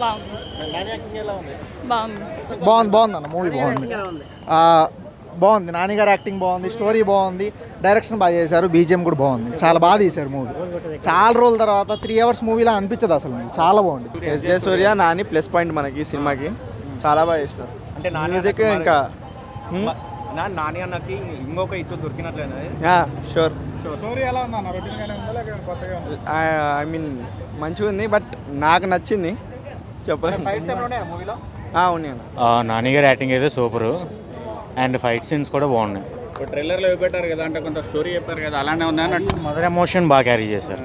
బాగుంది అన్న మూవీ బాగుంది నానిగారు యాక్టింగ్ బాగుంది, స్టోరీ బాగుంది, డైరెక్షన్ బాగా చేశారు, బీజిఎం కూడా బాగుంది, చాలా బాగా తీశారు మూవీ. చాలా రోజుల తర్వాత 3 hours మూవీలా అనిపించదు అసలు, చాలా బాగుంది. ఎస్జే సూర్య నాని ప్లస్ పాయింట్ మనకి సినిమాకి చాలా బాగా ఇష్టం. అంటే మ్యూజిక్ ఇంకా నాని అన్నకి ఇంకొక ఇటు దొరికినట్లేనా? షూర్. స్టోరీ ఎలా ఉంది అన్న? ఐ మీన్ మంచిగా ఉంది, బట్ నాకు నచ్చింది చెప్పలేదు. ఉన్నాను. నానిగారు యాక్టింగ్ అయితే సూపరు అండ్ ఫైట్ సీన్స్ కూడా బాగున్నాయి. ట్రైలర్లో పెట్టారు కదా, అంటే కొంత స్టోరీ చెప్పారు కదా, అలానే ఉందా? మదర్ ఎమోషన్ బాగా క్యారీ చేశారు.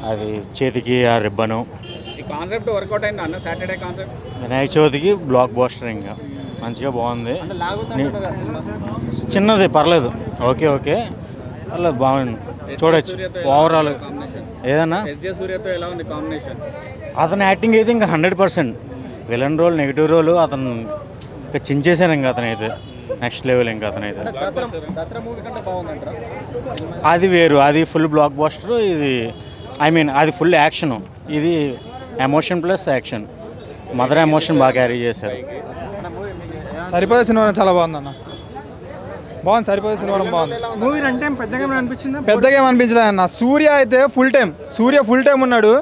అది చేతికి ఆ రిబ్బను, ఈ కాన్సెప్ట్ వర్కౌట్ అయింది అన్న. సాటర్డే కాన్సెప్ట్ వినాయక చవితికి బ్లాక్ బస్టర్, ఇంకా మంచిగా బాగుంది. చిన్నది పర్లేదు, ఓకే అలా బాగుంది, చూడొచ్చు. ఓవరాల్ ఏదన్నా ఎస్జే సూర్యతో ఎలా ఉంది కాంబినేషన్? అతని యాక్టింగ్ అయితే ఇంకా 100%. విలన్ రోల్, నెగిటివ్ రోల్ అతను ఇంకా చించేశాను. ఇంకా అతనైతే నెక్స్ట్ లెవెల్. ఇంకా అతనైతే అది వేరు, అది ఫుల్ బ్లాక్ బస్టర్. ఇది ఐ మీన్ అది ఫుల్ యాక్షన్, ఇది emotion plus action. Mother emotion బాగా క్యారీ చేశారు. సరిపోయే సినిమా చాలా బాగుందన్న, బాగుంది. సరిపోయే సినిమా బాగుంది. మూవీ అంటే పెద్దగా ఏం అనిపించలేదు అన్న. సూర్య అయితే ఫుల్ టైం ఉన్నాడు.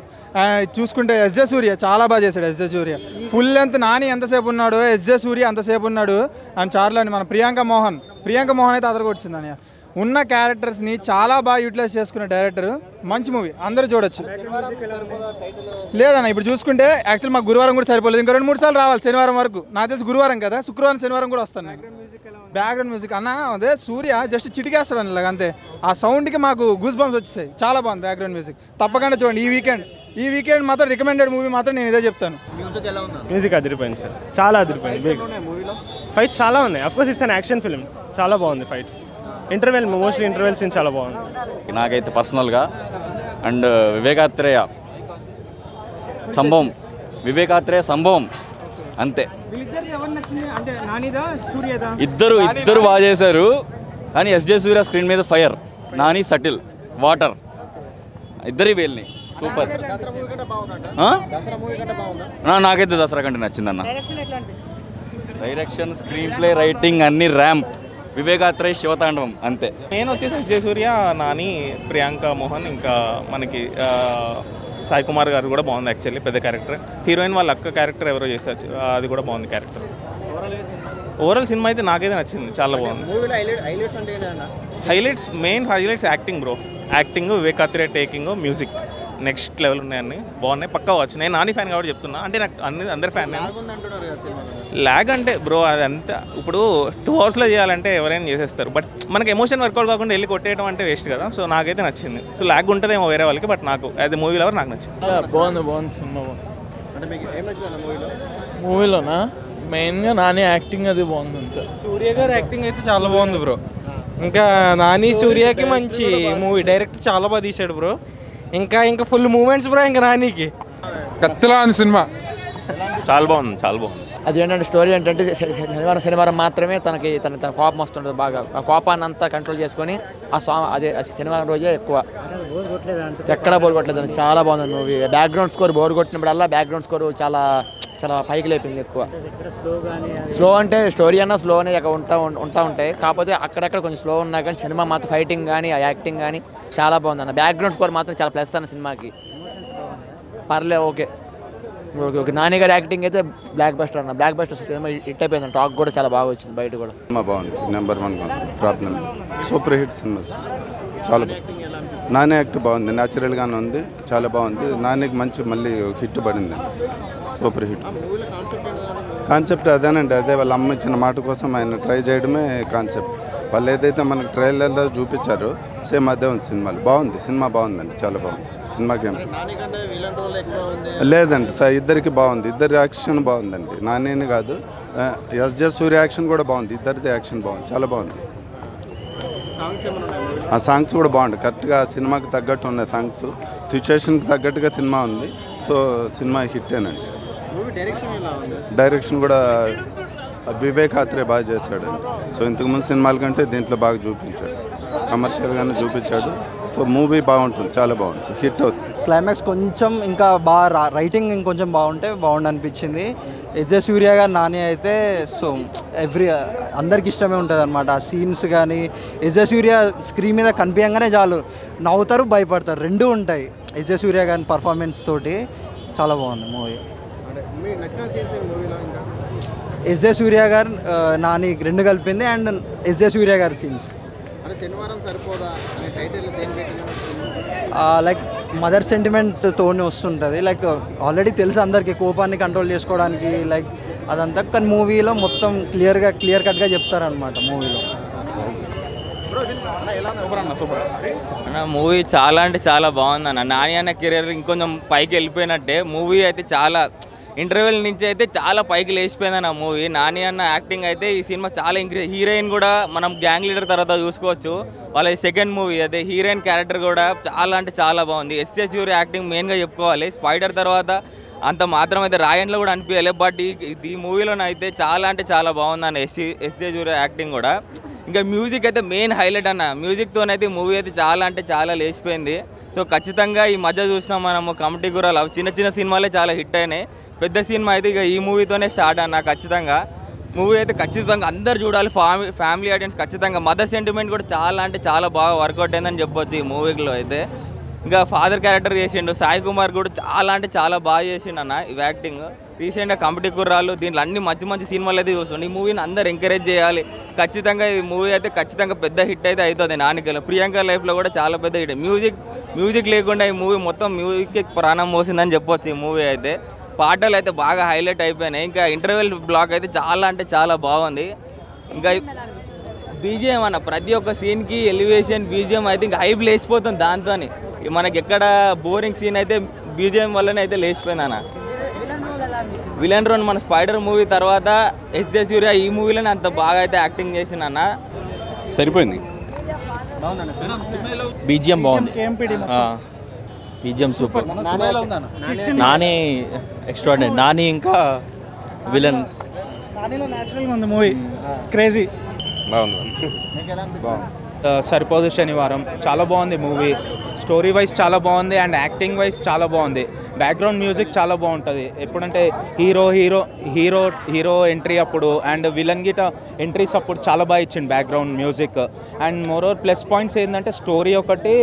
చూసుకుంటే ఎస్జే సూర్య చాలా బాగా చేశాడు. ఎస్జే సూర్య ఫుల్ లెంత్, నాని ఎంతసేపు ఉన్నాడు, ఎస్జే సూర్య అంతసేపు ఉన్నాడు. అండ్ చాలా మన ప్రియాంక మోహన్ అయితే అదరగొచ్చింది అని. ఉన్న క్యారెక్టర్స్ని చాలా బాగా యూటిలైజ్ చేసుకున్న డైరెక్టర్. మంచి మూవీ, అందరూ చూడొచ్చు. లేదన్న ఇప్పుడు చూసుకుంటే యాక్చువల్ మాకు గురువారం కూడా సరిపోలేదు, ఇంకా 2-3 సార్లు రావాలి శనివారం వరకు. నాకు తెలిసి గురువారం కదా, శుక్రవారం శనివారం కూడా వస్తాను నేను. బ్యాక్గ్రౌండ్ మ్యూజిక్ అన్న అదే సూర్య జస్ట్ చిటికేస్తాడు అని ఇలాగ అంతే. ఆ సౌండ్కి మాకు గూస్ బంప్స్ వచ్చేసాయి. చాలా బాగుంది బ్యాక్గ్రౌండ్ మ్యూజిక్. తప్పకుండా చూడండి. ఈ వీకెండ్ మాత్రం రికమెండెడ్ మూవీ మాత్రం నేను ఇదే చెప్తాను. మ్యూజిక్ అదిరిపోయింది సార్, చాలా అదిరిపోయింది. ఫైట్స్ చాలా ఉన్నాయి. Of course it's an action film, చాలా బాగుంది ఫైట్స్. మోస్ట్లీ ఇంటర్వెల్ సీన్ చాలా బాగుంది నాకైతే పర్సనల్గా. అండ్ వివేకాత్రేయ సంభవం అంతే. ఇద్దరు బాగా చేశారు, కానీ ఎస్జే సూర్య స్క్రీన్ మీద ఫైర్, నాని సటిల్ వాటర్, ఇద్దరి వేల్ని సూపర్. నాకైతే దసరా కంటే నచ్చిందన్న. డైరెక్షన్, స్క్రీన్ ప్లే, రైటింగ్ అన్ని ర్యాంప్. వివేకాత్రేయ శివతాండవం అంతే. నేను వచ్చేసి ఎస్జే సూర్య, నాని, ప్రియాంక మోహన్, ఇంకా మనకి సాయి కుమార్ గారు కూడా బాగుంది. యాక్చువల్లీ పెద్ద క్యారెక్టర్. హీరోయిన్ వాళ్ళ అక్క క్యారెక్టర్ ఎవరో చేశారు, అది కూడా బాగుంది క్యారెక్టర్. ఓవరాల్ సినిమా అయితే నాకైతే నచ్చింది, చాలా బాగుంది. Main highlights acting bro. Acting, Vivek Athreya taking, music next level ఉన్నాయన్నీ బాగున్నాయి. పక్కా వచ్చు. నేను నాని ఫ్యాన్ కాబట్టి చెప్తున్నా. అంటే నాకు అందరి ఫ్యాన్. ల్యాగ్ అంటే బ్రో అది అంతా ఇప్పుడు 2 hours చేయాలంటే ఎవరైనా చేసేస్తారు. బట్ మనకి ఎమోషన్ వర్కౌట్ కాకుండా వెళ్ళి కొట్టేయడం అంటే వేస్ట్ కదా. సో నాకైతే నచ్చింది. సో ల్యాగ్ ఉంటుందేమో వేరే వాళ్ళకి, బట్ నాకు అది మూవీ లవర్ నాకు నచ్చింది. బాగుంది సినిమా. మూవీలోనా మెయిన్గా నాని యాక్టింగ్ అది బాగుంది. అంతే. సూర్య గారు యాక్టింగ్ అయితే చాలా బాగుంది బ్రో. ఇంకా నాని సూర్యకి మంచి మూవీ. డైరెక్టర్ చాలా బాగా తీశాడు బ్రో. ఇంకా ఫుల్ మూమెంట్స్ బ్రో. ఇంకా నానికి కత్తిలా ఉంది సినిమా. చాలా బాగుంది. అది ఏంటంటే స్టోరీ ఏంటంటే శనివారం మాత్రమే తన కోపం వస్తుంటుంది బాగా. ఆ కోపాన్ని అంతా కంట్రోల్ చేసుకొని అదే శనివారం రోజే ఎక్కువ ఎక్కడ బోర్ కొట్టలేదు. చాలా బాగుంది మూవీ. బ్యాక్గ్రౌండ్ స్కోర్ బోర్ కొట్టినప్పుడల్లా బ్యాక్గ్రౌండ్ స్కోర్ చాలా పైకి లేపింది. ఎక్కువ స్లో అంటే స్టోరీ అన్నా స్లో అనే ఉంటా ఉంటాయి. కాకపోతే అక్కడక్కడ కొంచెం స్లో ఉన్నా కానీ సినిమా మాత్రం ఫైటింగ్ కానీ ఆ యాక్టింగ్ కానీ చాలా బాగుంది అన్న. బ్యాక్గ్రౌండ్ స్కోర్ మాత్రం చాలా ప్లస్ అన్న సినిమాకి. పర్లేదు, ఓకే. నాని గారి యాక్టింగ్ అయితే బ్లాక్ బస్టర్ అన్న. బ్లాక్ బస్టర్ సినిమా హిట్ అయిపోయింది. టాక్ కూడా చాలా బాగా వచ్చింది బయట కూడా. సినిమా బాగుంది. Number 1 problem. Super hit cinema, చాలా బాగుంది. నాని యాక్ట్ బాగుంది, న్యాచురల్గానే ఉంది, చాలా బాగుంది. నానికి మంచి మళ్ళీ హిట్ పడింది, సూపర్ హిట్. కాన్సెప్ట్ అదేనండి, అదే వాళ్ళ అమ్మ ఇచ్చిన మాట కోసం ఆయన ట్రై చేయడమే కాన్సెప్ట్. వాళ్ళు ఏదైతే మనకు ట్రైలర్లో చూపించారో సేమ్ అదే ఉంది సినిమాలో. బాగుంది, సినిమా బాగుందండి, చాలా బాగుంది. సినిమాకి లేదండి, ఇద్దరికి బాగుంది. ఇద్దరి యాక్షన్ బాగుందండి. నాని కాదు, ఎస్జే సూర్య యాక్షన్ కూడా బాగుంది. ఇద్దరిది యాక్షన్ బాగుంది, చాలా బాగుంది. ఆ సాంగ్స్ కూడా బాగుంది. కరెక్ట్గా సినిమాకి తగ్గట్టు ఉన్నాయి సాంగ్స్. సిచ్యువేషన్కి తగ్గట్టుగా సినిమా ఉంది. So cinema హిట్టేనండి. డైరెక్షన్ కూడా వివేకాత్రేయ బాగా చేశాడు. సో ఇంతకుముందు సినిమాల కంటే దీంట్లో బాగా చూపించాడు. కమర్షియల్గానే చూపించాడు. సో మూవీ బాగుంటుంది, చాలా బాగుంటుంది, హిట్ అవుతుంది. క్లైమాక్స్ కొంచెం ఇంకా బాగా రైటింగ్ ఇంకొంచెం బాగుంటే బాగుండు అనిపించింది. ఎస్జే సూర్య గారు నాని అయితే సో అందరికి ఇష్టమే ఉంటుంది అనమాట. ఆ సీన్స్ కానీ ఎస్జే సూర్య స్క్రీన్ మీద కనిపించగానే చాలు నవ్వుతారు, భయపడతారు, రెండూ ఉంటాయి. ఎస్జే సూర్య గారి పర్ఫార్మెన్స్ తోటి చాలా బాగుంది మూవీ. ఎస్జే సూర్య గారు నాని రెండు కలిపింది అండ్ ఎస్జే సూర్య గారి సీన్స్ లైక్ మదర్ సెంటిమెంట్ తోనే వస్తుంటుంది. లైక్ ఆల్రెడీ తెలుసు అందరికీ కోపాన్ని కంట్రోల్ చేసుకోవడానికి లైక్ అదంతా, కానీ మూవీలో మొత్తం క్లియర్ కట్గా చెప్తారనమాట మూవీలో. అన్న మూవీ చాలా అంటే చాలా బాగుంది అన్న. నాని అన్న కెరీర్ ఇంకొంచెం పైకి వెళ్ళిపోయినట్టే. మూవీ అయితే చాలా ఇంటర్వెల్ నుంచి అయితే చాలా పైకి లేచిపోయింది అన్న మూవీ. నాని అన్న యాక్టింగ్ అయితే ఈ సినిమా చాలా హీరోయిన్ కూడా మనం గ్యాంగ్ లీడర్ తర్వాత చూసుకోవచ్చు. వాళ్ళ సెకండ్ మూవీ అయితే హీరోయిన్ క్యారెక్టర్ కూడా చాలా అంటే చాలా బాగుంది. ఎస్జే సూర్య యాక్టింగ్ మెయిన్గా చెప్పుకోవాలి. స్పైడర్ తర్వాత అంత మాత్రం అయితే రాయన్లో కూడా అనిపించాలి, బట్ ఈ మూవీలోనైతే చాలా అంటే చాలా బాగుంది అన్న ఎస్జే సూర్య యాక్టింగ్ కూడా. ఇంకా మ్యూజిక్ అయితే మెయిన్ హైలైట్ అన్న. మ్యూజిక్తోనైతే మూవీ అయితే చాలా అంటే చాలా లేచిపోయింది. సో ఖచ్చితంగా ఈ మధ్య చూసినాం మనము కమిటీ గురాలు, చిన్న చిన్న సినిమాలే చాలా హిట్ అయినాయి. పెద్ద సినిమా అయితే ఇక ఈ మూవీతోనే స్టార్ట్ అన్న. ఖచ్చితంగా మూవీ అయితే ఖచ్చితంగా అందరు చూడాలి, ఫ్యామిలీ ఆడియన్స్ ఖచ్చితంగా. మదర్ సెంటిమెంట్ కూడా చాలా అంటే చాలా బాగా వర్కౌట్ అయిందని చెప్పొచ్చు ఈ మూవీలో అయితే. ఇంకా ఫాదర్ క్యారెక్టర్ చేసిండు సాయి కుమార్ కూడా చాలా అంటే చాలా బాగా చేసిండు అన్న ఈ యాక్టింగ్. రీసెంట్గా కమిటీ కుర్రాలు దీంట్లో అన్ని మంచి మంచి సినిమాలు అయితే చూస్తుండే. ఈ మూవీని అందరు ఎంకరేజ్ చేయాలి ఖచ్చితంగా. ఈ మూవీ అయితే ఖచ్చితంగా పెద్ద హిట్ అయితే అవుతుంది నానికలో. ప్రియాంక లైఫ్లో కూడా చాలా పెద్ద హిట్. మ్యూజిక్ లేకుండా ఈ మూవీ మొత్తం మ్యూజిక్కి ప్రాణం మోసిందని చెప్పొచ్చు ఈ మూవీ అయితే. పాటలు అయితే బాగా హైలైట్ అయిపోయినాయి. ఇంకా ఇంటర్వెల్ బ్లాక్ అయితే చాలా అంటే చాలా బాగుంది. ఇంకా బీజిఎం అన్న ప్రతి ఒక్క సీన్కి ఎలివేషన్ బీజిఎం అయితే ఇంకా హైప్ లేచిపోతుంది దాంతో. మనకి ఎక్కడ బోరింగ్ సీన్ అయితే బీజిఎం వల్లనే అయితే లేచిపోయింది అన్న. విలన్ రోల్ మన స్పైడర్ మూవీ తర్వాత ఎస్జే సూర్య ఈ మూవీలోనే అంత బాగా అయితే యాక్టింగ్ చేసిందన్న. సరిపోయింది. బీజిఎం బాగుంది, BGM super. Nani extraordinary. Nani ఇంకా విలన్ మూవీ క్రేజీ బాగుంది. సరిపోదు శనివారం చాలా బాగుంది మూవీ. స్టోరీ వైజ్ చాలా బాగుంది అండ్ యాక్టింగ్ వైజ్ చాలా బాగుంది. బ్యాక్గ్రౌండ్ మ్యూజిక్ చాలా బాగుంటుంది. ఎప్పుడంటే హీరో ఎంట్రీ అప్పుడు అండ్ విలన్ గిట ఎంట్రీస్ అప్పుడు చాలా బాగా ఇచ్చింది background music. And moreover plus points ఏంటంటే స్టోరీ ఒకటి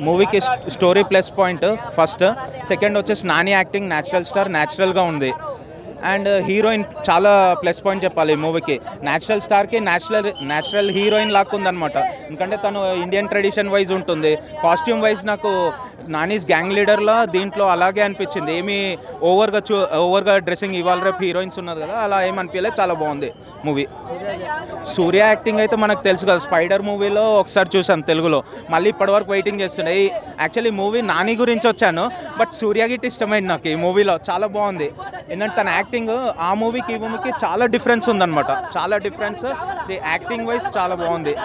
మూవీకి story plus point first. Second వచ్చేసి నాని యాక్టింగ్ న్యాచురల్ స్టార్, న్యాచురల్గా ఉంది. అండ్ హీరోయిన్ చాలా ప్లస్ పాయింట్ చెప్పాలి ఈ మూవీకి. న్యాచురల్ స్టార్కి న్యాచురల్ హీరోయిన్ లాగా ఉందన్నమాట. ఎందుకంటే తను ఇండియన్ ట్రెడిషన్ వైజ్ ఉంటుంది. కాస్ట్యూమ్ వైజ్ నాకు నానీస్ గ్యాంగ్ లీడర్లో దీంట్లో అలాగే అనిపించింది. ఏమీ ఓవర్గా డ్రెస్సింగ్ ఇవాళ రేపు హీరోయిన్స్ ఉన్నది కదా, అలా ఏమనిపించలేదు. చాలా బాగుంది మూవీ. సూర్య యాక్టింగ్ అయితే మనకు తెలుసు కదా, స్పైడర్ మూవీలో ఒకసారి చూసాను తెలుగులో, మళ్ళీ ఇప్పటివరకు వెయిటింగ్ చేస్తుండే. యాక్చువల్లీ మూవీ నాని గురించి వచ్చాను, బట్ సూర్య గిట్ ఇష్టమైంది నాకు ఈ మూవీలో. చాలా బాగుంది. ఎందుకంటే తన యాక్టింగ్ ఆ మూవీకి ఈ మూవీకి చాలా డిఫరెన్స్ ఉందన్నమాట. చాలా డిఫరెన్స్. యాక్టింగ్ వైజ్ చాలా బాగుంది.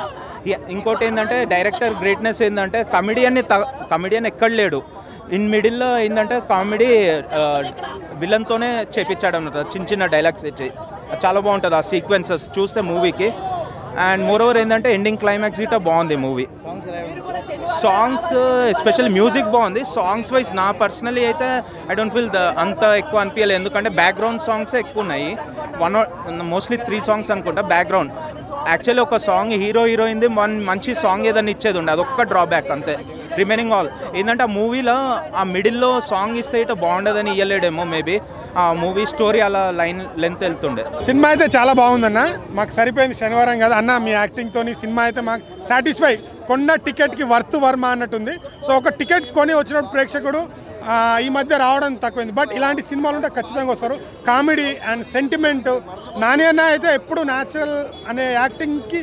ఇంకోటి ఏంటంటే డైరెక్టర్ గ్రేట్నెస్ ఏంటంటే కమెడియన్ ఎక్కడ లేడు. ఇన్ మిడిల్లో ఏంటంటే కామెడీ విలన్తోనే చేపించాడు అన్నమాట. చిన్న చిన్న డైలాగ్స్ ఇచ్చి చాలా బాగుంటుంది ఆ సీక్వెన్సెస్ చూస్తే మూవీకి. అండ్ మోరోవర్ ఏంటంటే ఎండింగ్ క్లైమాక్స్ గిట్ట బాగుంది మూవీ. సాంగ్స్ ఎస్పెషల్లీ మ్యూజిక్ బాగుంది. సాంగ్స్ వైజ్ నా పర్సనలీ అయితే ఐ డోంట్ ఫీల్ అంత ఎక్కువ అనిపించలేదు. ఎందుకంటే బ్యాక్గ్రౌండ్ సాంగ్సే ఎక్కువ ఉన్నాయి. మోస్ట్లీ 3 సాంగ్స్ అనుకుంటా బ్యాక్గ్రౌండ్. యాక్చువల్లీ ఒక సాంగ్ హీరోయిన్ది మంచి సాంగ్ ఏదైనా ఇచ్చేది ఉండే, అదొక్క డ్రాబ్యాక్ అంతే. రిమైనింగ్ ఆల్ ఏంటంటే ఆ మూవీలో ఆ మిడిల్లో సాంగ్ ఇస్తే ఇట్లా బాగుండదని ఇవ్వలేడేమో మేబీ. ఆ మూవీ స్టోరీ అలా లెంత్ వెళ్తుండే. సినిమా అయితే చాలా బాగుందన్న, మాకు సరిపోయింది. శనివారం కదా అన్న, మీ యాక్టింగ్తో సినిమా అయితే మాకు సాటిస్ఫై. కొన్న టికెట్కి వర్త్ వర్మ అన్నట్టుంది. సో ఒక టికెట్ కొని వచ్చినప్పుడు ప్రేక్షకుడు ఈ మధ్య రావడం తక్కువైంది, బట్ ఇలాంటి సినిమాలు ఉంటే ఖచ్చితంగా వస్తారు. Comedy and sentiment. నాని అన్న అయితే ఎప్పుడు న్యాచురల్ అనే యాక్టింగ్కి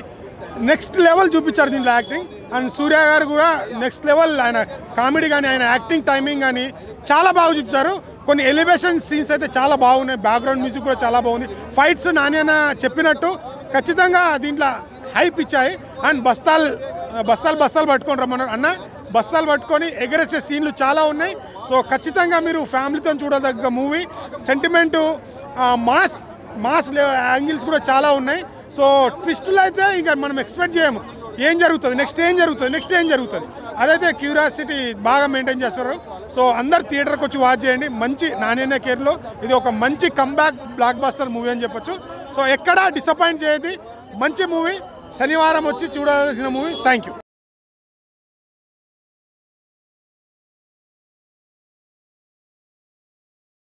నెక్స్ట్ లెవెల్ చూపించారు దీంట్లో యాక్టింగ్. అండ్ సూర్య గారు కూడా నెక్స్ట్ లెవెల్. ఆయన కామెడీ కానీ ఆయన యాక్టింగ్ టైమింగ్ కానీ చాలా బాగా చూపుతారు. కొన్ని ఎలివేషన్ సీన్స్ అయితే చాలా బాగున్నాయి. బ్యాక్గ్రౌండ్ మ్యూజిక్ కూడా చాలా బాగుంది. ఫైట్స్ నాని అన్న చెప్పినట్టు ఖచ్చితంగా దీంట్లో హైప్ ఇచ్చాయి. అండ్ బస్తాలు పట్టుకొని రమ్మన్నారు అన్న. బస్తాలు పట్టుకొని ఎగరేసే సీన్లు చాలా ఉన్నాయి. సో ఖచ్చితంగా మీరు ఫ్యామిలీతో చూడదగ్గ మూవీ. సెంటిమెంటు మాస్ యాంగిల్స్ కూడా చాలా ఉన్నాయి. సో ట్విస్టులు అయితే ఇంకా మనం ఎక్స్పెక్ట్ చేయము, ఏం జరుగుతుంది నెక్స్ట్ ఏం జరుగుతుంది అదైతే క్యూరియాసిటీ బాగా మెయింటైన్ చేస్తారు. సో అందరు థియేటర్కి వచ్చి వాచ్ చేయండి. మంచి నాని అన్న కేర్లో ఇది ఒక మంచి కంబ్యాక్ బ్లాక్ బస్టర్ మూవీ అని చెప్పొచ్చు. సో ఎక్కడా డిసప్పాయింట్ చేయదు, మంచి మూవీ, శనివారం వచ్చి చూడాల్సిన మూవీ. Thank you.